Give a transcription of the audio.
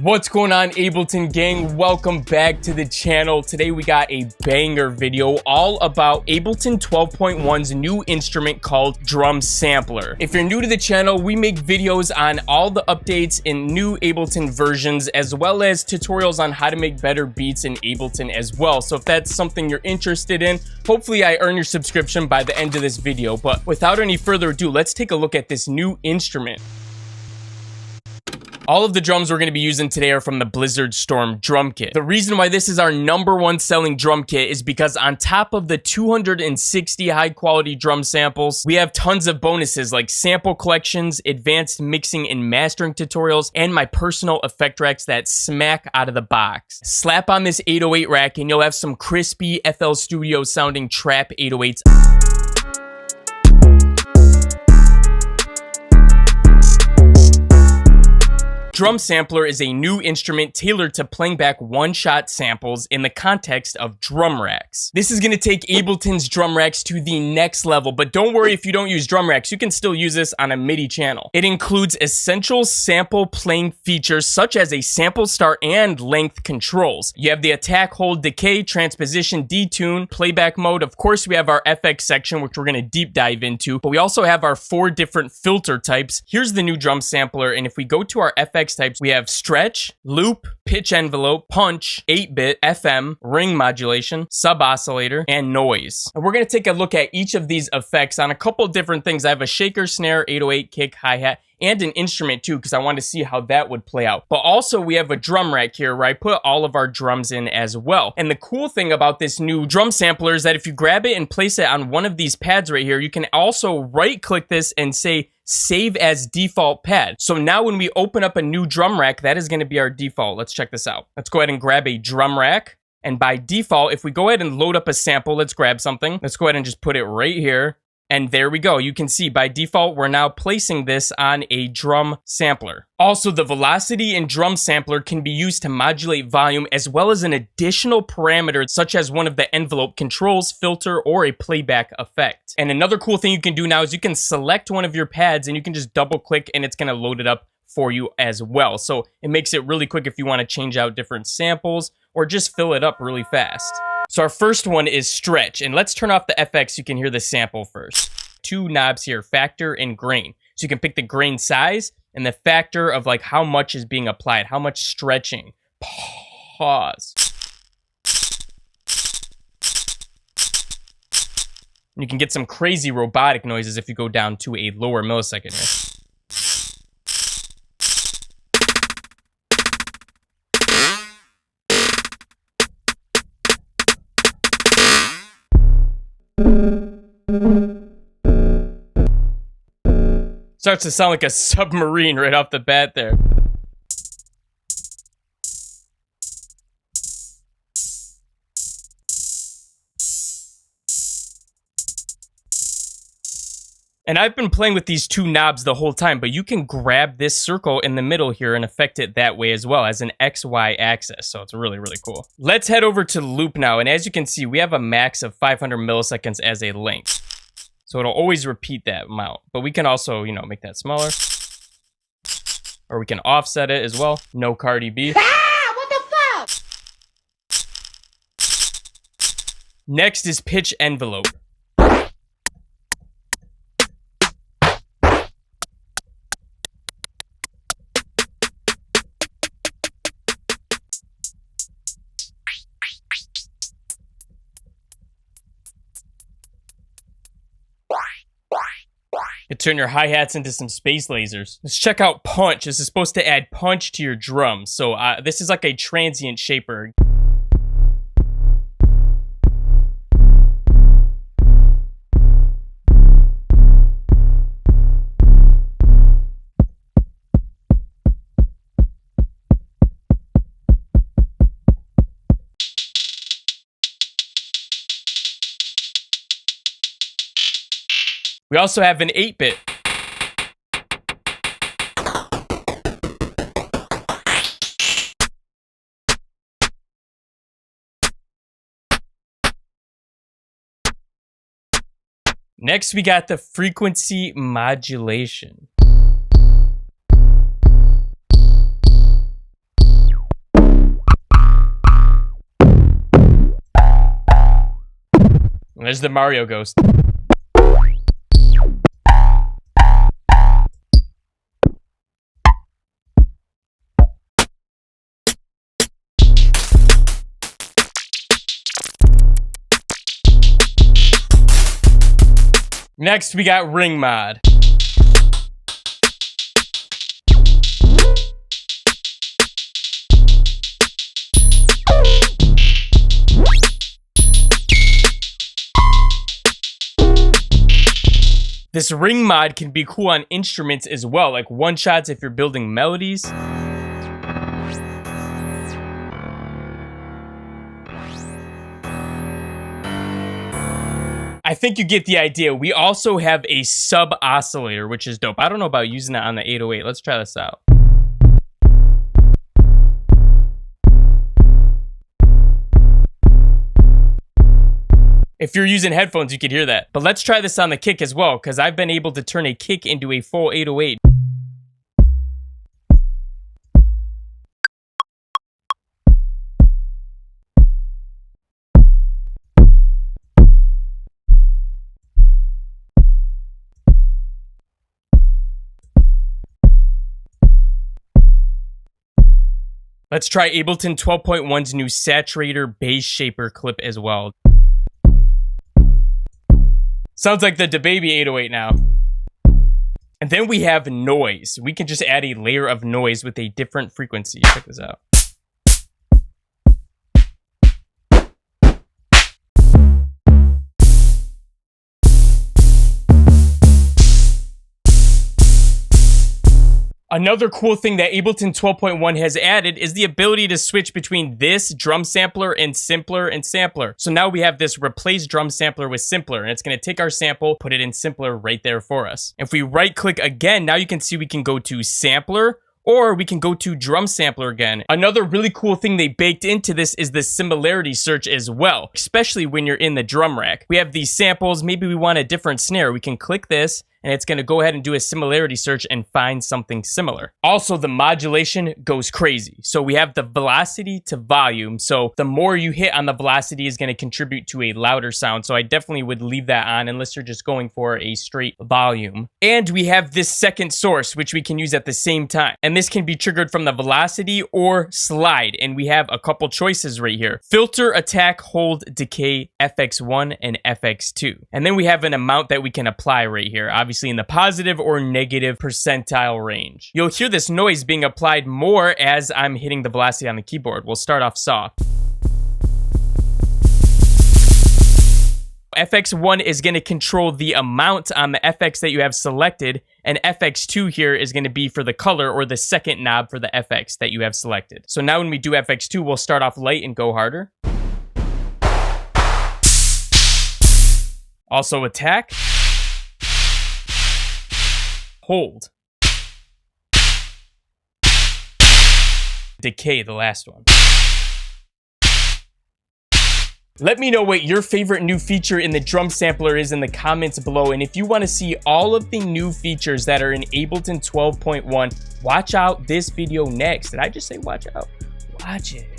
What's going on, Ableton gang? Welcome back to the channel. Today we got a banger video all about Ableton 12.1's new instrument called Drum Sampler. If you're new to the channel, we make videos on all the updates in new Ableton versions, as well as tutorials on how to make better beats in Ableton as well. So if that's something you're interested in, hopefully I earn your subscription by the end of this video. But without any further ado, let's take a look at this new instrument. All of the drums we're going to be using today are from the Blizzard Storm drum kit. The reason why this is our #1 selling drum kit is because on top of the 260 high quality drum samples, we have tons of bonuses like sample collections, advanced mixing and mastering tutorials, and my personal effect racks that smack out of the box. Slap on this 808 rack and you'll have some crispy FL Studio sounding trap 808s. Drum Sampler is a new instrument tailored to playing back one-shot samples in the context of drum racks. This is going to take Ableton's drum racks to the next level, but don't worry if you don't use drum racks, you can still use this on a MIDI channel. It includes essential sample playing features such as a sample start and length controls. You have the attack, hold, decay, transposition, detune, playback mode. Of course, we have our FX section, which we're going to deep dive into, but we also have our 4 different filter types. Here's the new Drum Sampler, and if we go to our FX types, we have stretch, loop, pitch envelope, punch, 8-bit, FM, ring modulation, sub oscillator, and noise. And we're going to take a look at each of these effects on a couple different things. I have a shaker, snare, 808, kick, hi-hat, and an instrument too, because I want to see how that would play out. But also we have a drum rack here where I put all of our drums in as well. And the cool thing about this new drum sampler is that if you grab it and place it on one of these pads right here, you can also right click this and say save as default pad. So now when we open up a new drum rack, that is going to be our default. Let's check this out. Let's go ahead and grab a drum rack. And by default, if we go ahead and load up a sample, let's grab something. Let's go ahead and just put it right here. And there we go. You can see by default, we're now placing this on a drum sampler. Also, the velocity in drum sampler can be used to modulate volume as well as an additional parameter such as one of the envelope controls, filter, or a playback effect. And another cool thing you can do now is you can select one of your pads and you can just double click and it's going to load it up for you as well. So it makes it really quick if you want to change out different samples or just fill it up really fast. So our first one is stretch, and let's turn off the FX so you can hear the sample first. 2 knobs here, factor and grain. So you can pick the grain size and the factor of like how much is being applied, how much stretching. Pause. You can get some crazy robotic noises if you go down to a lower millisecond here. Starts to sound like a submarine right off the bat there. And I've been playing with these 2 knobs the whole time, but you can grab this circle in the middle here and affect it that way as well as an XY axis. So it's really, really cool. Let's head over to loop now. And as you can see, we have a max of 500 milliseconds as a length. So it'll always repeat that amount, but we can also, you know, make that smaller, or we can offset it as well. No Cardi B. Ah, what the fuck? Next is pitch envelope. You turn your hi-hats into some space lasers. Let's check out punch. This is supposed to add punch to your drums. So this is like a transient shaper. We also have an 8-bit. Next, we got the frequency modulation. there's the Mario ghost. Next, we got ring mod. This ring mod can be cool on instruments as well, like one-shots if you're building melodies. I think you get the idea. We also have a sub oscillator, which is dope. I don't know about using that on the 808. Let's try this out. If you're using headphones, you could hear that. But let's try this on the kick as well, because I've been able to turn a kick into a full 808. Let's try Ableton 12.1's new saturator bass shaper clip as well. Sounds like the DaBaby 808 now. And then we have noise. We can just add a layer of noise with a different frequency. Check this out. Another cool thing that Ableton 12.1 has added is the ability to switch between this drum sampler and sampler. So now we have this replace drum sampler with simpler, and it's going to take our sample, put it in simpler right there for us. If we right click again, now you can see we can go to sampler, or we can go to drum sampler again. Another really cool thing they baked into this is the similarity search as well, especially when you're in the drum rack. We have these samples, maybe we want a different snare. We can click this, and it's going to go ahead and do a similarity search and find something similar. Also, the modulation goes crazy. So we have the velocity to volume. So the more you hit on the velocity is going to contribute to a louder sound. So I definitely would leave that on unless you're just going for a straight volume. And we have this second source, which we can use at the same time. And this can be triggered from the velocity or slide. And we have a couple choices right here. Filter, attack, hold, decay, FX1, and FX2. And then we have an amount that we can apply right here. Obviously in the positive or negative percentile range. You'll hear this noise being applied more as I'm hitting the velocity on the keyboard. We'll start off soft. FX1 is going to control the amount on the FX that you have selected, and FX2 here is going to be for the color or the second knob for the FX that you have selected. So now when we do FX2, we'll start off light and go harder. Also attack. Hold. Decay, the last one. Let me know what your favorite new feature in the drum sampler is in the comments below. And if you want to see all of the new features that are in Ableton 12.1, watch out this video next. Did I just say watch out? Watch it.